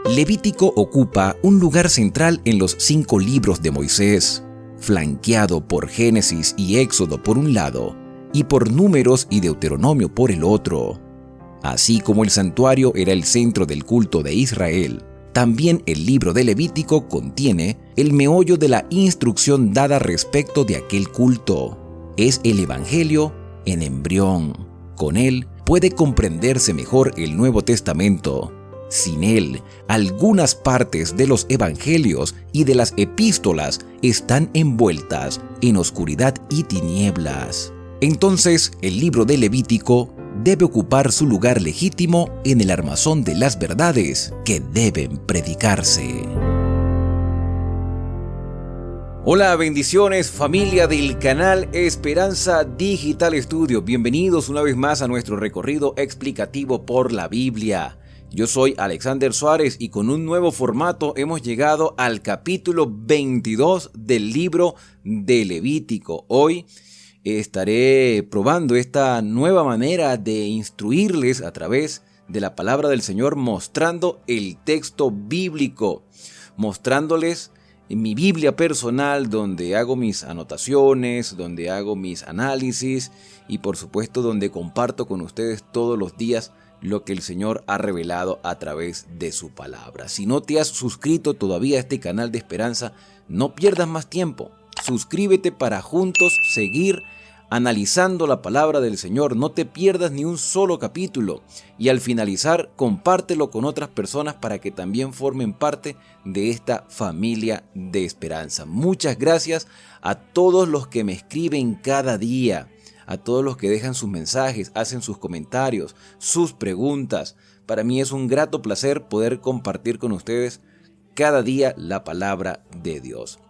Levítico ocupa un lugar central en los 5 libros de Moisés, flanqueado por Génesis y Éxodo por un lado y por Números y Deuteronomio por el otro. Así como el santuario era el centro del culto de Israel, también el libro de Levítico contiene el meollo de la instrucción dada respecto de aquel culto. Es el Evangelio en embrión. Con él puede comprenderse mejor el Nuevo Testamento. Sin él, algunas partes de los evangelios y de las epístolas están envueltas en oscuridad y tinieblas. Entonces, el libro de Levítico debe ocupar su lugar legítimo en el armazón de las verdades que deben predicarse. Hola, bendiciones familia del canal Esperanza Digital Studio. Bienvenidos una vez más a nuestro recorrido explicativo por la Biblia. Yo soy Alexander Suárez y con un nuevo formato hemos llegado al capítulo 22 del libro de Levítico. Hoy estaré probando esta nueva manera de instruirles a través de la palabra del Señor, mostrando el texto bíblico, mostrándoles mi Biblia personal donde hago mis anotaciones, donde hago mis análisis y por supuesto donde comparto con ustedes todos los días lo que el Señor ha revelado a través de su palabra. Si no te has suscrito todavía a este canal de Esperanza, no pierdas más tiempo. Suscríbete para juntos seguir analizando la palabra del Señor. No te pierdas ni un solo capítulo. Y al finalizar, compártelo con otras personas para que también formen parte de esta familia de esperanza. Muchas gracias a todos los que me escriben cada día, a todos los que dejan sus mensajes, hacen sus comentarios, sus preguntas. Para mí es un grato placer poder compartir con ustedes cada día la palabra de Dios.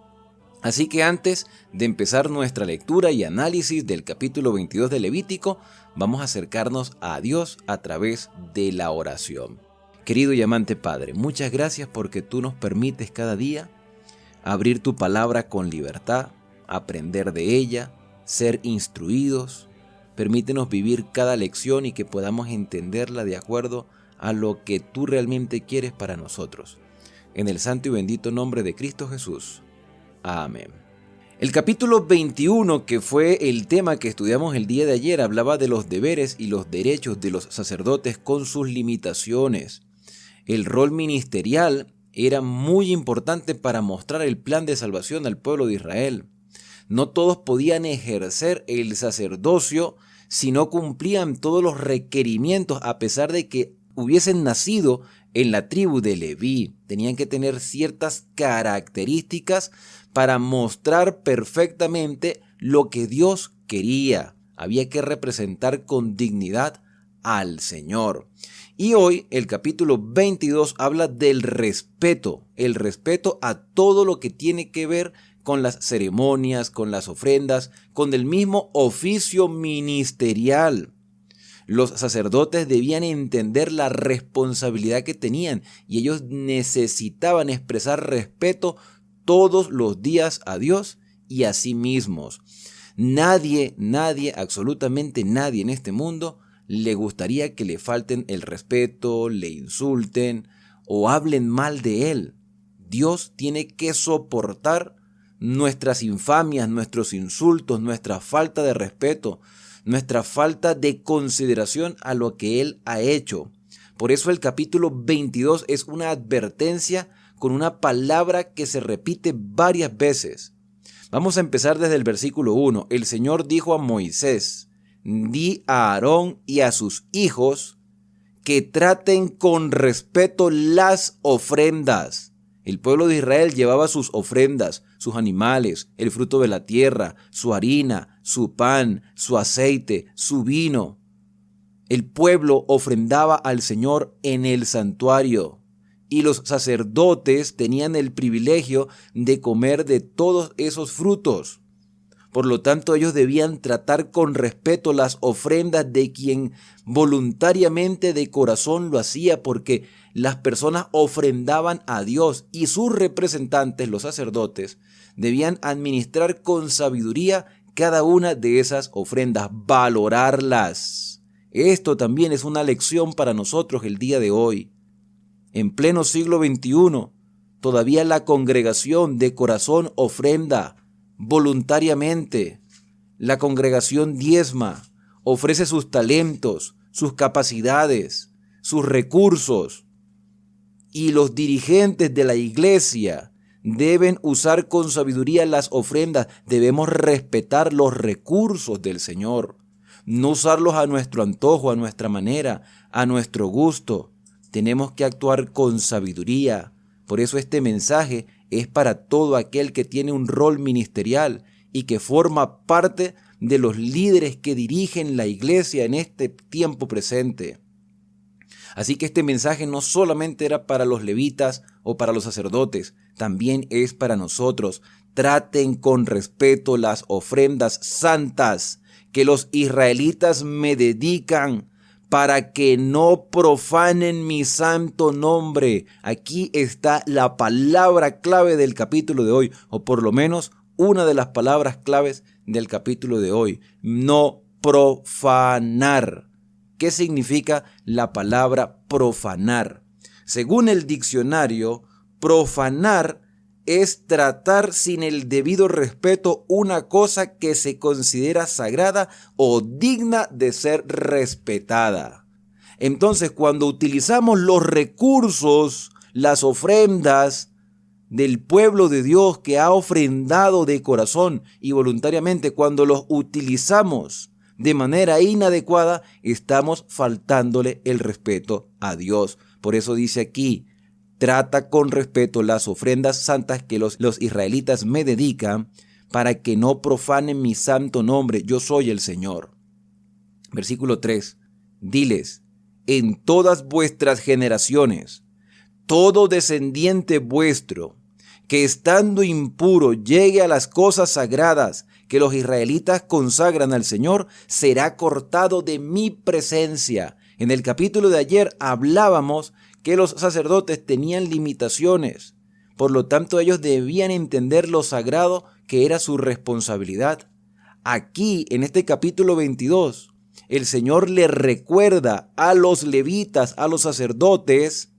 Así que antes de empezar nuestra lectura y análisis del capítulo 22 de Levítico, vamos a acercarnos a Dios a través de la oración. Querido y amante Padre, muchas gracias porque tú nos permites cada día abrir tu palabra con libertad, aprender de ella, ser instruidos. Permítenos vivir cada lección y que podamos entenderla de acuerdo a lo que tú realmente quieres para nosotros. En el santo y bendito nombre de Cristo Jesús. Amén. El capítulo 21, que fue el tema que estudiamos el día de ayer, hablaba de los deberes y los derechos de los sacerdotes con sus limitaciones. El rol ministerial era muy importante para mostrar el plan de salvación al pueblo de Israel. No todos podían ejercer el sacerdocio si no cumplían todos los requerimientos, a pesar de que hubiesen nacido en la tribu de Leví. Tenían que tener ciertas características para mostrar perfectamente lo que Dios quería. Había que representar con dignidad al Señor. Y hoy el capítulo 22 habla del respeto, el respeto a todo lo que tiene que ver con las ceremonias, con las ofrendas, con el mismo oficio ministerial. Los sacerdotes debían entender la responsabilidad que tenían y ellos necesitaban expresar respeto todos los días a Dios y a sí mismos. Nadie, absolutamente nadie en este mundo le gustaría que le falten el respeto, le insulten o hablen mal de él. Dios tiene que soportar nuestras infamias, nuestros insultos, nuestra falta de respeto, nuestra falta de consideración a lo que Él ha hecho. Por eso el capítulo 22 es una advertencia con una palabra que se repite varias veces. Vamos a empezar desde el versículo 1. El Señor dijo a Moisés: di a Aarón y a sus hijos que traten con respeto las ofrendas. El pueblo de Israel llevaba sus ofrendas, sus animales, el fruto de la tierra, su harina, su pan, su aceite, su vino. El pueblo ofrendaba al Señor en el santuario y los sacerdotes tenían el privilegio de comer de todos esos frutos. Por lo tanto, ellos debían tratar con respeto las ofrendas de quien voluntariamente de corazón lo hacía, porque las personas ofrendaban a Dios y sus representantes, los sacerdotes, debían administrar con sabiduría cada una de esas ofrendas, valorarlas. Esto también es una lección para nosotros el día de hoy. en pleno siglo XXI, todavía la congregación de corazón ofrenda voluntariamente. La congregación diezma, ofrece sus talentos, sus capacidades, sus recursos. Y los dirigentes de la iglesia deben usar con sabiduría las ofrendas. Debemos respetar los recursos del Señor, no usarlos a nuestro antojo, a nuestra manera, a nuestro gusto. Tenemos que actuar con sabiduría. Por eso este mensaje es para todo aquel que tiene un rol ministerial y que forma parte de los líderes que dirigen la iglesia en este tiempo presente. Así que este mensaje no solamente era para los levitas o para los sacerdotes, también es para nosotros. Traten con respeto las ofrendas santas que los israelitas me dedican, para que no profanen mi santo nombre. Aquí está la palabra clave del capítulo de hoy, o por lo menos una de las palabras claves del capítulo de hoy. No profanar. ¿Qué significa la palabra profanar? Según el diccionario, profanar es tratar sin el debido respeto una cosa que se considera sagrada o digna de ser respetada. Entonces, cuando utilizamos los recursos, las ofrendas del pueblo de Dios que ha ofrendado de corazón y voluntariamente, cuando los utilizamos de manera inadecuada, estamos faltándole el respeto a Dios. Por eso dice aquí: trata con respeto las ofrendas santas que los israelitas me dedican, para que no profanen mi santo nombre. Yo soy el Señor. Versículo 3. Diles: en todas vuestras generaciones, todo descendiente vuestro, que estando impuro llegue a las cosas sagradas que los israelitas consagran al Señor, será cortado de mi presencia. En el capítulo de ayer hablábamos que los sacerdotes tenían limitaciones, por lo tanto ellos debían entender lo sagrado que era su responsabilidad. Aquí, en este capítulo 22, el Señor le recuerda a los levitas, a los sacerdotes,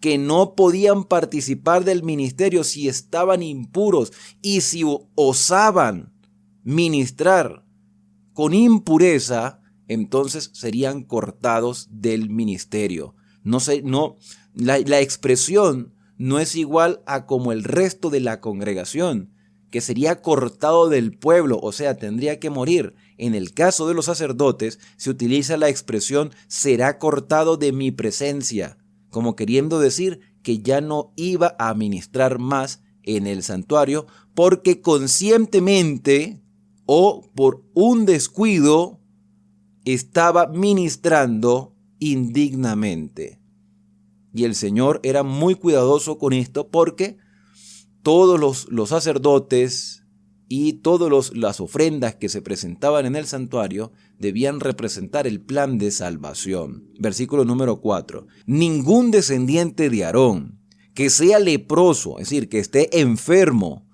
que no podían participar del ministerio si estaban impuros, y si osaban ministrar con impureza, entonces serían cortados del ministerio. La expresión no es igual a como el resto de la congregación, que sería cortado del pueblo, o sea, tendría que morir. En el caso de los sacerdotes se utiliza la expresión será cortado de mi presencia, como queriendo decir que ya no iba a ministrar más en el santuario, porque conscientemente o por un descuido estaba ministrando indignamente. Y el Señor era muy cuidadoso con esto, porque todos los sacerdotes y todas las ofrendas que se presentaban en el santuario debían representar el plan de salvación. Versículo número 4. Ningún descendiente de Aarón que sea leproso, es decir, que esté enfermo.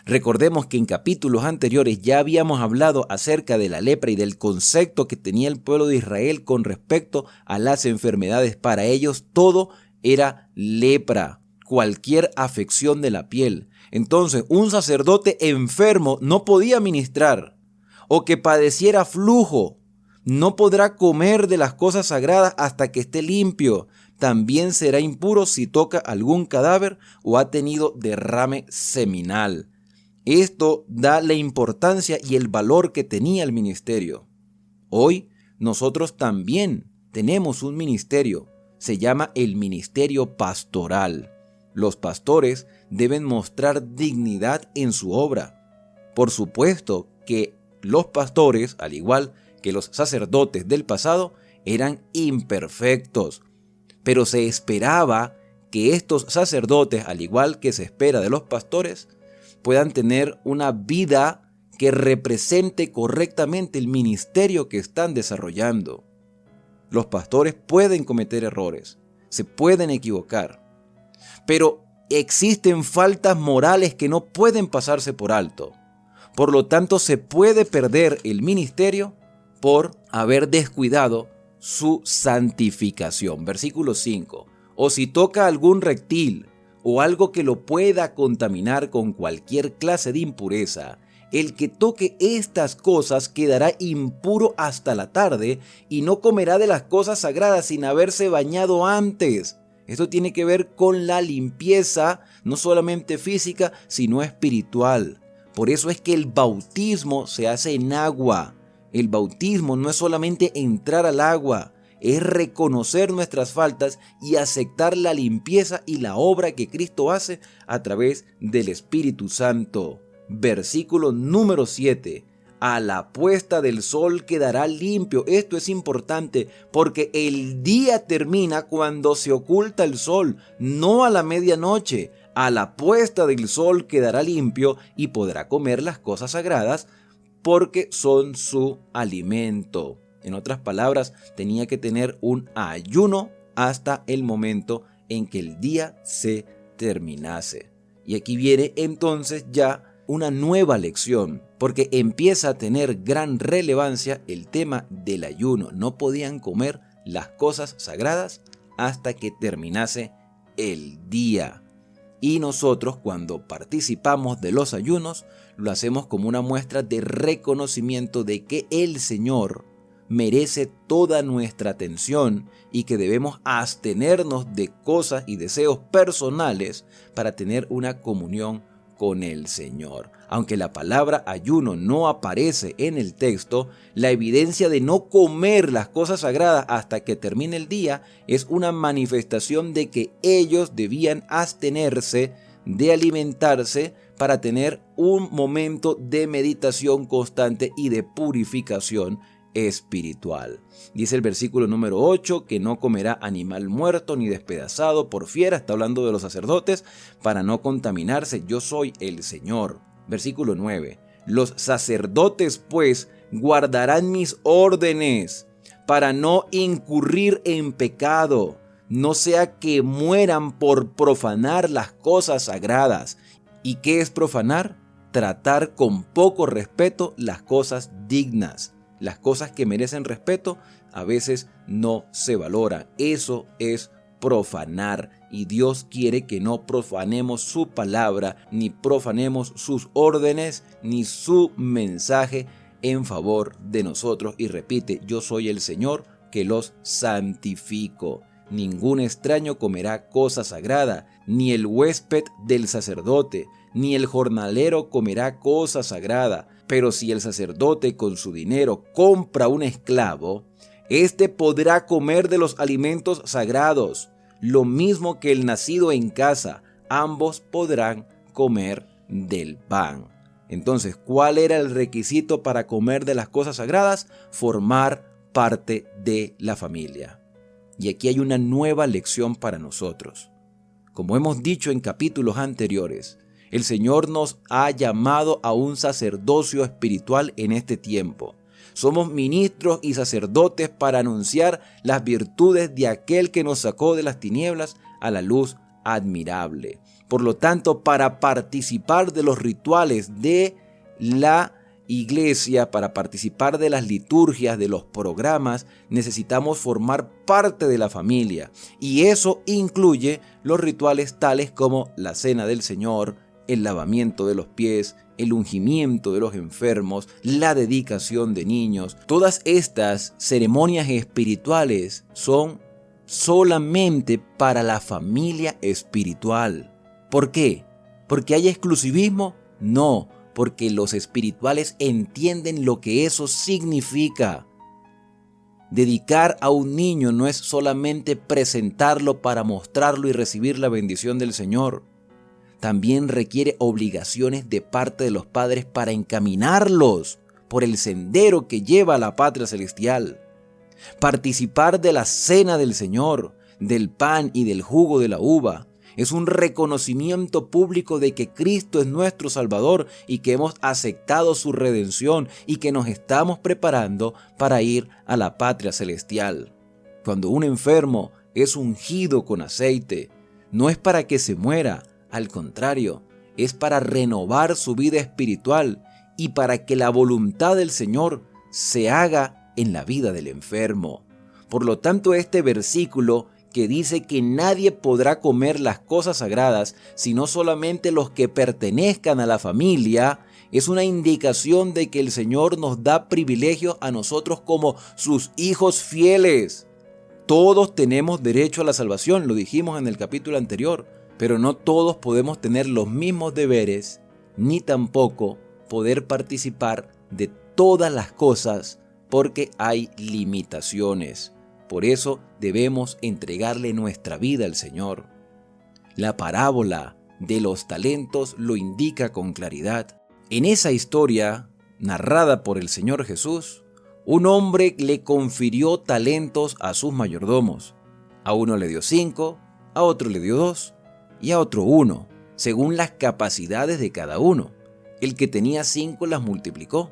Recordemos que en capítulos anteriores ya habíamos hablado acerca de la lepra y del concepto que tenía el pueblo de Israel con respecto a las enfermedades. Para ellos todo era lepra, cualquier afección de la piel. Entonces, un sacerdote enfermo no podía ministrar, o que padeciera flujo, no podrá comer de las cosas sagradas hasta que esté limpio. También será impuro si toca algún cadáver o ha tenido derrame seminal. Esto da la importancia y el valor que tenía el ministerio. Hoy nosotros también tenemos un ministerio. Se llama el ministerio pastoral. Los pastores deben mostrar dignidad en su obra. Por supuesto que los pastores, al igual que los sacerdotes del pasado, eran imperfectos, pero se esperaba que estos sacerdotes, al igual que se espera de los pastores, puedan tener una vida que represente correctamente el ministerio que están desarrollando. Los pastores pueden cometer errores, se pueden equivocar, pero existen faltas morales que no pueden pasarse por alto. Por lo tanto, se puede perder el ministerio por haber descuidado su santificación. Versículo 5. o si toca algún reptil o algo que lo pueda contaminar con cualquier clase de impureza, el que toque estas cosas quedará impuro hasta la tarde y no comerá de las cosas sagradas sin haberse bañado antes. Esto tiene que ver con la limpieza, no solamente física, sino espiritual. Por eso es que el bautismo se hace en agua. El bautismo no es solamente entrar al agua, es reconocer nuestras faltas y aceptar la limpieza y la obra que Cristo hace a través del Espíritu Santo. Versículo número 7. A la puesta del sol quedará limpio. Esto es importante porque el día termina cuando se oculta el sol, no a la medianoche. A la puesta del sol quedará limpio y podrá comer las cosas sagradas porque son su alimento. En otras palabras, tenía que tener un ayuno hasta el momento en que el día se terminase. Y aquí viene entonces ya una nueva lección, porque empieza a tener gran relevancia el tema del ayuno. No podían comer las cosas sagradas hasta que terminase el día. Y nosotros, cuando participamos de los ayunos, lo hacemos como una muestra de reconocimiento de que el Señor merece toda nuestra atención y que debemos abstenernos de cosas y deseos personales para tener una comunión con el Señor. Aunque la palabra ayuno no aparece en el texto, la evidencia de no comer las cosas sagradas hasta que termine el día es una manifestación de que ellos debían abstenerse de alimentarse para tener un momento de meditación constante y de purificación espiritual. Dice el versículo número 8 que no comerá animal muerto ni despedazado por fiera. Está hablando de los sacerdotes para no contaminarse. Yo soy el Señor. Versículo 9. Los sacerdotes pues guardarán mis órdenes para no incurrir en pecado, no sea que mueran por profanar las cosas sagradas. ¿Y qué es profanar? Tratar con poco respeto las cosas dignas. Las cosas que merecen respeto a veces no se valoran. Eso es profanar. Y Dios quiere que no profanemos su palabra, ni profanemos sus órdenes, ni su mensaje en favor de nosotros. Y repite, yo soy el Señor que los santifico. Ningún extraño comerá cosa sagrada, ni el huésped del sacerdote, ni el jornalero comerá cosa sagrada. Pero si el sacerdote con su dinero compra un esclavo, éste podrá comer de los alimentos sagrados, lo mismo que el nacido en casa. Ambos podrán comer del pan. Entonces, ¿cuál era el requisito para comer de las cosas sagradas? Formar parte de la familia. Y aquí hay una nueva lección para nosotros. Como hemos dicho en capítulos anteriores, el Señor nos ha llamado a un sacerdocio espiritual en este tiempo. Somos ministros y sacerdotes para anunciar las virtudes de aquel que nos sacó de las tinieblas a la luz admirable. Por lo tanto, para participar de los rituales de la iglesia, para participar de las liturgias, de los programas, necesitamos formar parte de la familia. Y eso incluye los rituales tales como la cena del Señor, el lavamiento de los pies, el ungimiento de los enfermos, la dedicación de niños. Todas estas ceremonias espirituales son solamente para la familia espiritual. ¿Por qué? ¿Porque hay exclusivismo? No, porque los espirituales entienden lo que eso significa. Dedicar a un niño no es solamente presentarlo para mostrarlo y recibir la bendición del Señor. También requiere obligaciones de parte de los padres para encaminarlos por el sendero que lleva a la patria celestial. Participar de la cena del Señor, del pan y del jugo de la uva, es un reconocimiento público de que Cristo es nuestro Salvador y que hemos aceptado su redención y que nos estamos preparando para ir a la patria celestial. Cuando un enfermo es ungido con aceite, no es para que se muera, al contrario, es para renovar su vida espiritual y para que la voluntad del Señor se haga en la vida del enfermo. Por lo tanto, este versículo que dice que nadie podrá comer las cosas sagradas, sino solamente los que pertenezcan a la familia, es una indicación de que el Señor nos da privilegios a nosotros como sus hijos fieles. Todos tenemos derecho a la salvación, lo dijimos en el capítulo anterior, pero no todos podemos tener los mismos deberes, ni tampoco poder participar de todas las cosas, porque hay limitaciones. Por eso debemos entregarle nuestra vida al Señor. La parábola de los talentos lo indica con claridad. En esa historia, narrada por el Señor Jesús, un hombre le confirió talentos a sus mayordomos. A uno le dio 5, a otro le dio 2 y a otro 1, según las capacidades de cada uno. El que tenía 5 las multiplicó,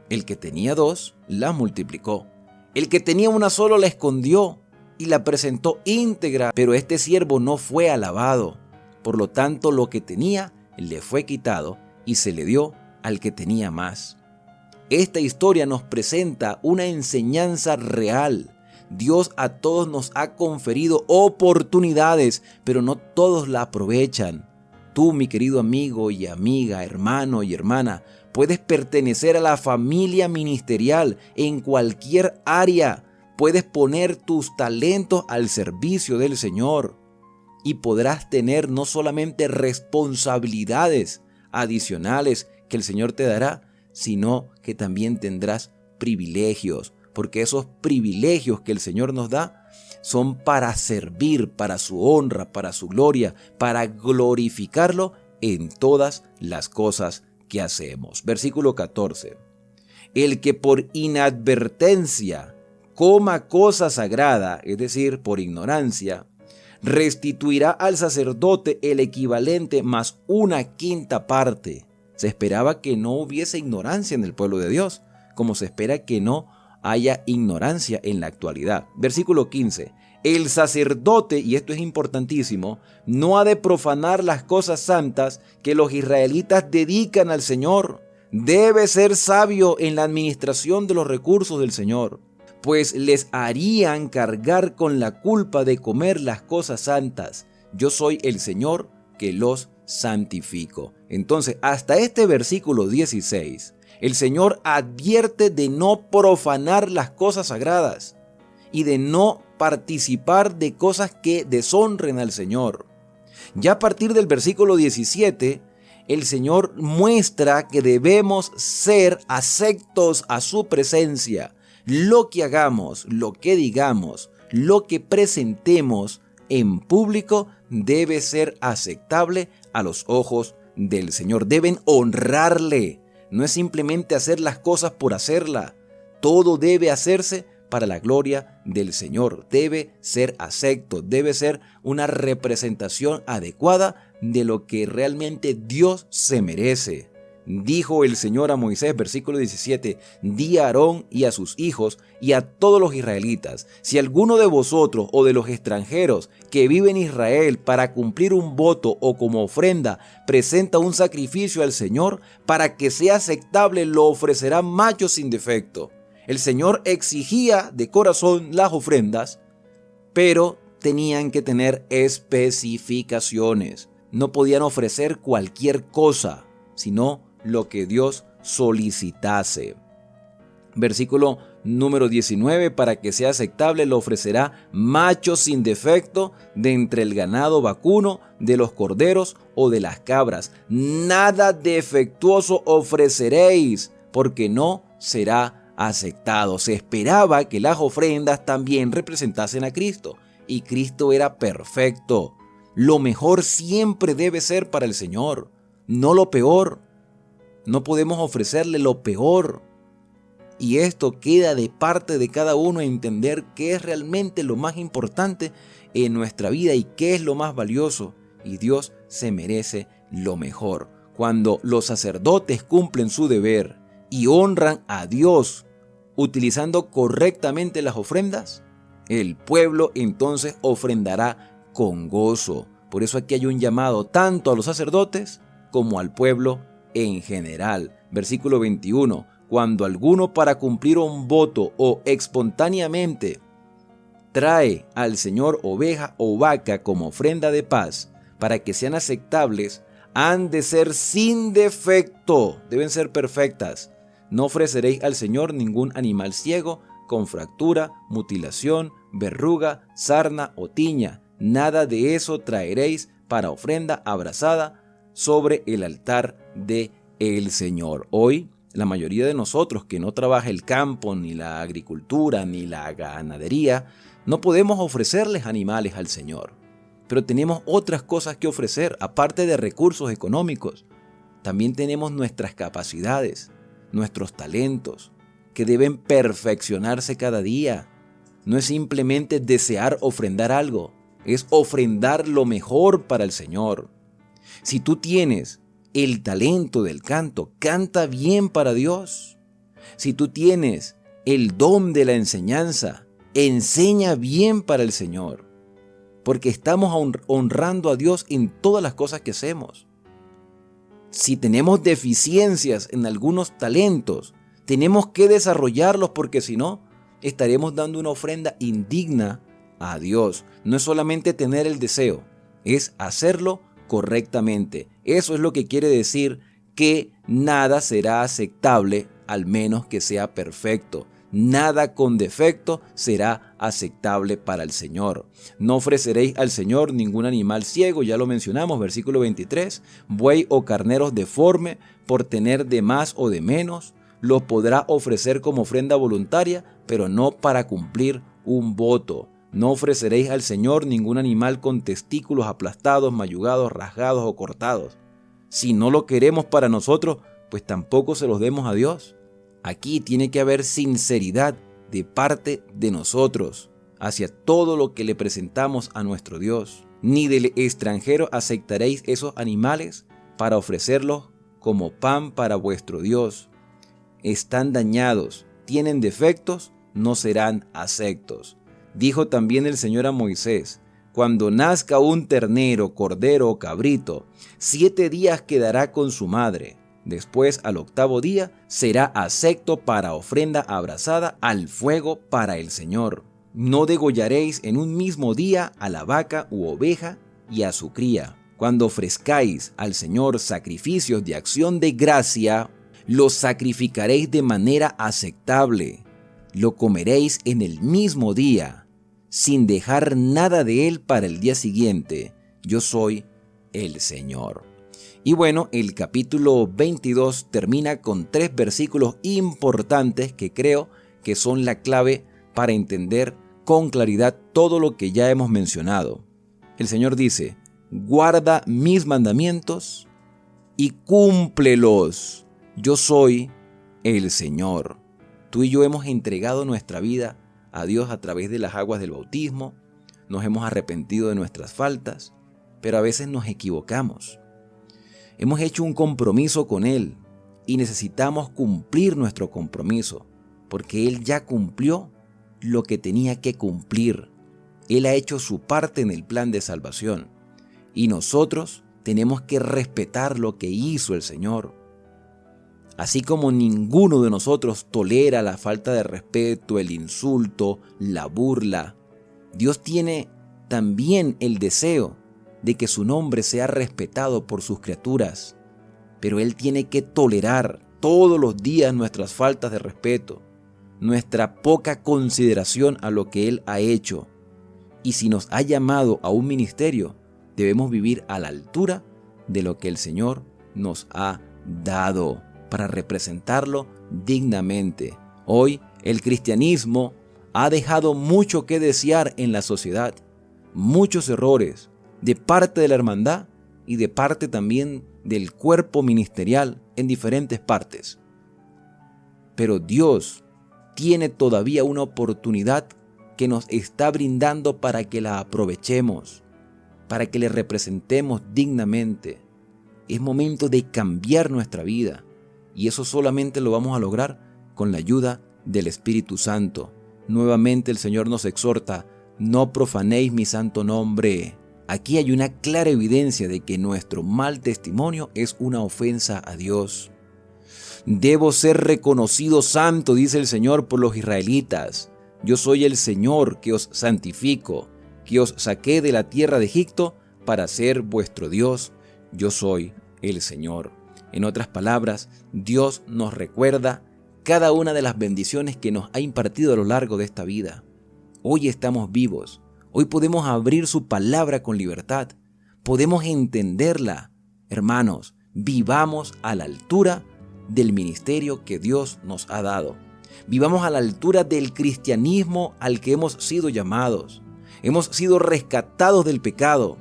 el que tenía 2 las multiplicó. El que tenía una sola la escondió y la presentó íntegra, pero este siervo no fue alabado. Por lo tanto, lo que tenía le fue quitado y se le dio al que tenía más. Esta historia nos presenta una enseñanza real. Dios a todos nos ha conferido oportunidades, pero no todos la aprovechan. Tú, mi querido amigo y amiga, hermano y hermana, puedes pertenecer a la familia ministerial en cualquier área. Puedes poner tus talentos al servicio del Señor y podrás tener no solamente responsabilidades adicionales que el Señor te dará, sino que también tendrás privilegios, porque esos privilegios que el Señor nos da son para servir, para su honra, para su gloria, para glorificarlo en todas las cosas que hacemos. Versículo 14. El que por inadvertencia coma cosa sagrada, es decir, por ignorancia, restituirá al sacerdote el equivalente más 1/5 parte. Se esperaba que no hubiese ignorancia en el pueblo de Dios, como se espera que no haya ignorancia en la actualidad. Versículo 15. El sacerdote, y esto es importantísimo, no ha de profanar las cosas santas que los israelitas dedican al Señor. Debe ser sabio en la administración de los recursos del Señor, pues les harían cargar con la culpa de comer las cosas santas. Yo soy el Señor que los santifico. Entonces, hasta este versículo 16, el Señor advierte de no profanar las cosas sagradas y de no participar de cosas que deshonren al Señor. Ya a partir del versículo 17, el Señor muestra que debemos ser aceptos a su presencia. Lo que hagamos, lo que digamos, lo que presentemos en público debe ser aceptable a los ojos del Señor. Deben honrarle. No es simplemente hacer las cosas por hacerla. Todo debe hacerse para la gloria del Señor. Debe ser acepto, debe ser una representación adecuada de lo que realmente Dios se merece. Dijo el Señor a Moisés, versículo 17, di a Aarón y a sus hijos y a todos los israelitas, si alguno de vosotros o de los extranjeros que viven en Israel para cumplir un voto o como ofrenda presenta un sacrificio al Señor, para que sea aceptable lo ofrecerá macho sin defecto. El Señor exigía de corazón las ofrendas, pero tenían que tener especificaciones. No podían ofrecer cualquier cosa, sino lo que Dios solicitase. Versículo número 19, para que sea aceptable lo ofrecerá macho sin defecto de entre el ganado vacuno, de los corderos o de las cabras. Nada defectuoso ofreceréis, porque no será aceptado. Se esperaba que las ofrendas también representasen a Cristo, y Cristo era perfecto. Lo mejor siempre debe ser para el Señor, no lo peor. No podemos ofrecerle lo peor. Y esto queda de parte de cada uno entender qué es realmente lo más importante en nuestra vida y qué es lo más valioso. Y Dios se merece lo mejor. Cuando los sacerdotes cumplen su deber y honran a Dios utilizando correctamente las ofrendas, el pueblo entonces ofrendará con gozo. Por eso aquí hay un llamado tanto a los sacerdotes como al pueblo en general. Versículo 21. Cuando alguno para cumplir un voto o espontáneamente trae al Señor oveja o vaca como ofrenda de paz, para que sean aceptables, han de ser sin defecto, deben ser perfectas. No ofreceréis al Señor ningún animal ciego, con fractura, mutilación, verruga, sarna o tiña. Nada de eso traeréis para ofrenda abrasada sobre el altar de el Señor. Hoy, la mayoría de nosotros que no trabaja el campo, ni la agricultura, ni la ganadería, no podemos ofrecerles animales al Señor. Pero tenemos otras cosas que ofrecer, aparte de recursos económicos. También tenemos nuestras capacidades, nuestros talentos, que deben perfeccionarse cada día. No es simplemente desear ofrendar algo, es ofrendar lo mejor para el Señor. Si tú tienes el talento del canto, canta bien para Dios. Si tú tienes el don de la enseñanza, enseña bien para el Señor. Porque estamos honrando a Dios en todas las cosas que hacemos. Si tenemos deficiencias en algunos talentos, tenemos que desarrollarlos, porque si no, estaremos dando una ofrenda indigna a Dios. No es solamente tener el deseo, es hacerlo correctamente. Eso es lo que quiere decir que nada será aceptable al menos que sea perfecto. Nada con defecto será aceptable para el Señor. No ofreceréis al Señor ningún animal ciego, ya lo mencionamos, versículo 23, buey o carneros deforme por tener de más o de menos, los podrá ofrecer como ofrenda voluntaria, pero no para cumplir un voto. No ofreceréis al Señor ningún animal con testículos aplastados, mayugados, rasgados o cortados. Si no lo queremos para nosotros, pues tampoco se los demos a Dios. Aquí tiene que haber sinceridad de parte de nosotros hacia todo lo que le presentamos a nuestro Dios. Ni del extranjero aceptaréis esos animales para ofrecerlos como pan para vuestro Dios. Están dañados, tienen defectos, no serán aceptos. Dijo también el Señor a Moisés: cuando nazca un ternero, cordero o cabrito, 7 días quedará con su madre. Después, al 8º día, será acepto para ofrenda abrasada al fuego para el Señor. No degollaréis en un mismo día a la vaca u oveja y a su cría. Cuando ofrezcáis al Señor sacrificios de acción de gracia, los sacrificaréis de manera aceptable. Lo comeréis en el mismo día, sin dejar nada de él para el día siguiente. Yo soy el Señor. Y bueno, el capítulo 22 termina con 3 versículos importantes que creo que son la clave para entender con claridad todo lo que ya hemos mencionado. El Señor dice: guarda mis mandamientos y cúmplelos. Yo soy el Señor. Tú y yo hemos entregado nuestra vida a Dios a través de las aguas del bautismo, nos hemos arrepentido de nuestras faltas, pero a veces nos equivocamos. Hemos hecho un compromiso con Él y necesitamos cumplir nuestro compromiso, porque Él ya cumplió lo que tenía que cumplir. Él ha hecho su parte en el plan de salvación y nosotros tenemos que respetar lo que hizo el Señor. Así como ninguno de nosotros tolera la falta de respeto, el insulto, la burla, Dios tiene también el deseo de que su nombre sea respetado por sus criaturas, pero Él tiene que tolerar todos los días nuestras faltas de respeto, nuestra poca consideración a lo que Él ha hecho. Y si nos ha llamado a un ministerio, debemos vivir a la altura de lo que el Señor nos ha dado para representarlo dignamente. Hoy el cristianismo ha dejado mucho que desear en la sociedad, muchos errores de parte de la hermandad y de parte también del cuerpo ministerial en diferentes partes. Pero Dios tiene todavía una oportunidad que nos está brindando para que la aprovechemos, para que le representemos dignamente. Es momento de cambiar nuestra vida y eso solamente lo vamos a lograr con la ayuda del Espíritu Santo. Nuevamente el Señor nos exhorta: no profanéis mi santo nombre. Aquí hay una clara evidencia de que nuestro mal testimonio es una ofensa a Dios. Debo ser reconocido santo, dice el Señor, por los israelitas. Yo soy el Señor que os santifico, que os saqué de la tierra de Egipto para ser vuestro Dios. Yo soy el Señor. En otras palabras, Dios nos recuerda cada una de las bendiciones que nos ha impartido a lo largo de esta vida. Hoy estamos vivos. Hoy podemos abrir su palabra con libertad. Podemos entenderla. Hermanos, vivamos a la altura del ministerio que Dios nos ha dado. Vivamos a la altura del cristianismo al que hemos sido llamados. Hemos sido rescatados del pecado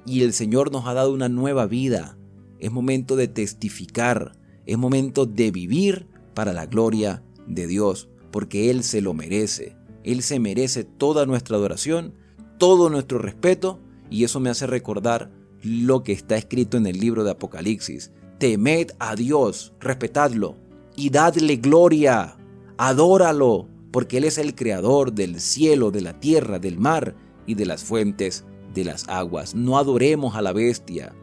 y el Señor nos ha dado una nueva vida. Es momento de testificar, es momento de vivir para la gloria de Dios, porque Él se lo merece. Él se merece toda nuestra adoración, todo nuestro respeto, y eso me hace recordar lo que está escrito en el libro de Apocalipsis. Temed a Dios, respetadlo y dadle gloria, adóralo, porque Él es el creador del cielo, de la tierra, del mar y de las fuentes de las aguas. No adoremos a la bestia,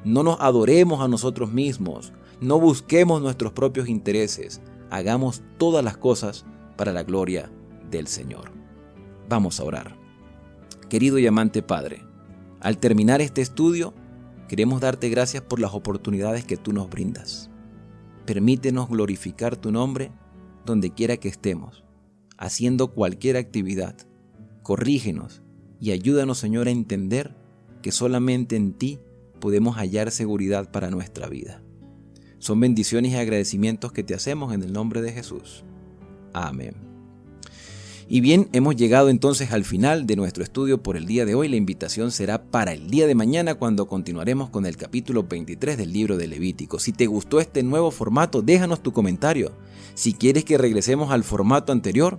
no nos adoremos a nosotros mismos, no busquemos nuestros propios intereses, hagamos todas las cosas para la gloria del Señor. Vamos a orar. Querido y amante Padre, al terminar este estudio, queremos darte gracias por las oportunidades que tú nos brindas. Permítenos glorificar tu nombre donde quiera que estemos, haciendo cualquier actividad. Corrígenos y ayúdanos, Señor, a entender que solamente en ti podemos hallar seguridad para nuestra vida. Son bendiciones y agradecimientos que te hacemos en el nombre de Jesús. Amén. Y bien, hemos llegado entonces al final de nuestro estudio por el día de hoy. La invitación será para el día de mañana, cuando continuaremos con el capítulo 23 del libro de Levítico. Si te gustó este nuevo formato, déjanos tu comentario. Si quieres que regresemos al formato anterior,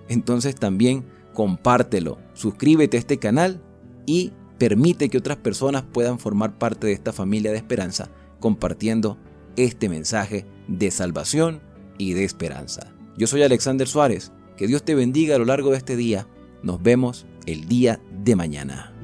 entonces también compártelo. Suscríbete a este canal y permite que otras personas puedan formar parte de esta familia de esperanza, compartiendo este mensaje de salvación y de esperanza. Yo soy Alexander Suárez. Que Dios te bendiga a lo largo de este día. Nos vemos el día de mañana.